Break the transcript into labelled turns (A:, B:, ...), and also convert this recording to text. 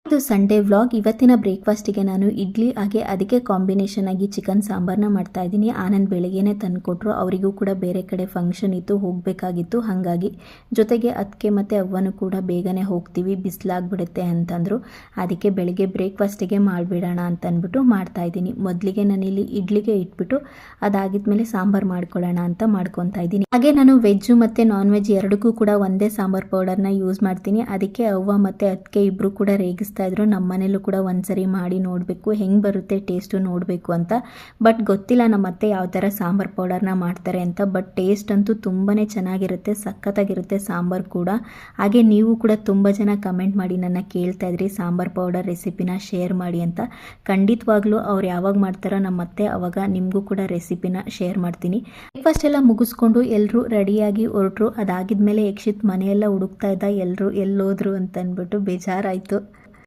A: ಇದು Sunday vlog. ಇವತ್ತಿನ ಬ್ರೇಕ್ಫಾಸ್ಟಿಗೆ ನಾನು ಇಡ್ಲಿ ಹಾಗೆ ಅದಕ್ಕೆ ಕಾಂಬಿನೇಷನ್ ಆಗಿ ಚಿಕನ್ ಸಾಂಬಾರನ್ನ ಮಾಡ್ತಾ ಇದ್ದೀನಿ. ಆನಂದ್ ಬೆಳಗ್ಗೆನೆ ತಂದುಕೊಟ್ರು. ಅವರಿಗೂ ಕೂಡ ಬೇರೆ ಕಡೆ ಫಂಕ್ಷನ್ ಇತ್ತು, ಹೋಗಬೇಕಾಗಿತ್ತು. ಹಾಗಾಗಿ ಜೊತೆಗೆ ಅದಕ್ಕೆ ಮತ್ತು ಅವ್ವನು ಕೂಡ ಬೇಗನೆ ಹೋಗ್ತೀವಿ, ಬಿಸಿಲಾಗ್ಬಿಡುತ್ತೆ ಅಂತಂದರು. ಅದಕ್ಕೆ ಬೆಳಗ್ಗೆ ಬ್ರೇಕ್ಫಾಸ್ಟಿಗೆ ಮಾಡಿಬಿಡೋಣ ಅಂತಂದ್ಬಿಟ್ಟು ಮಾಡ್ತಾ ಇದ್ದೀನಿ. ಮೊದಲಿಗೆ ನಾನಿಲ್ಲಿ ಇಡ್ಲಿಗೆ ಇಟ್ಬಿಟ್ಟು ಅದಾಗಿದ್ಮೇಲೆ ಸಾಂಬಾರು ಮಾಡ್ಕೊಳ್ಳೋಣ ಅಂತ ಮಾಡ್ಕೊತಾ ಇದ್ದೀನಿ. ಹಾಗೆ ನಾನು ವೆಜ್ಜು ಮತ್ತು ನಾನ್ ವೆಜ್ ಎರಡಕ್ಕೂ ಕೂಡ ಒಂದೇ ಸಾಂಬಾರು ಪೌಡರ್ನ ಯೂಸ್ ಮಾಡ್ತೀನಿ. ಅದಕ್ಕೆ ಅವ್ವ ಮತ್ತು ಅದಕ್ಕೆ ಇಬ್ಬರು ಕೂಡ ರೇಗಿಸ್ತಾ ಇದ್ರು. ನಮ್ಮ ಮನೇಲೂ ಕೂಡ ಒಂದ್ಸರಿ ಮಾಡಿ ನೋಡಬೇಕು, ಹೆಂಗೆ ಬರುತ್ತೆ ಟೇಸ್ಟು ನೋಡಬೇಕು ಅಂತ. ಬಟ್ ಗೊತ್ತಿಲ್ಲ ನಮ್ಮ ಅತ್ತೆ ಯಾವ ಥರ ಸಾಂಬಾರು ಪೌಡರ್ನ ಮಾಡ್ತಾರೆ ಅಂತ. ಬಟ್ ಟೇಸ್ಟ್ ಅಂತೂ ತುಂಬಾ ಚೆನ್ನಾಗಿರುತ್ತೆ, ಸಖತ್ತಾಗಿರುತ್ತೆ ಸಾಂಬಾರು ಕೂಡ. ಹಾಗೆ ನೀವು ಕೂಡ ತುಂಬ ಜನ ಕಮೆಂಟ್ ಮಾಡಿ ನನ್ನ ಕೇಳ್ತಾ ಇದ್ರಿ ಸಾಂಬಾರು ಪೌಡರ್ ರೆಸಿಪಿನ ಶೇರ್ ಮಾಡಿ ಅಂತ. ಖಂಡಿತವಾಗ್ಲೂ ಅವ್ರು ಯಾವಾಗ ಮಾಡ್ತಾರೋ ನಮ್ಮ ಅತ್ತೆ ಅವಾಗ ನಿಮಗೂ ಕೂಡ ರೆಸಿಪಿನ ಶೇರ್ ಮಾಡ್ತೀನಿ. ಬ್ರೇಕ್ಫಾಸ್ಟ್ ಎಲ್ಲ ಮುಗಿಸ್ಕೊಂಡು ಎಲ್ಲರೂ ರೆಡಿಯಾಗಿ ಹೊರಟ್ರು. ಅದಾಗಿದ್ಮೇಲೆ ಯಕ್ಷಿತ್ ಮನೆಯೆಲ್ಲ ಹುಡುಕ್ತಾ ಇದ್ದ, ಎಲ್ಲರೂ ಎಲ್ಲೋದ್ರು ಅಂತ ಅಂದ್ಬಿಟ್ಟು ಬೇಜಾರಾಯಿತು.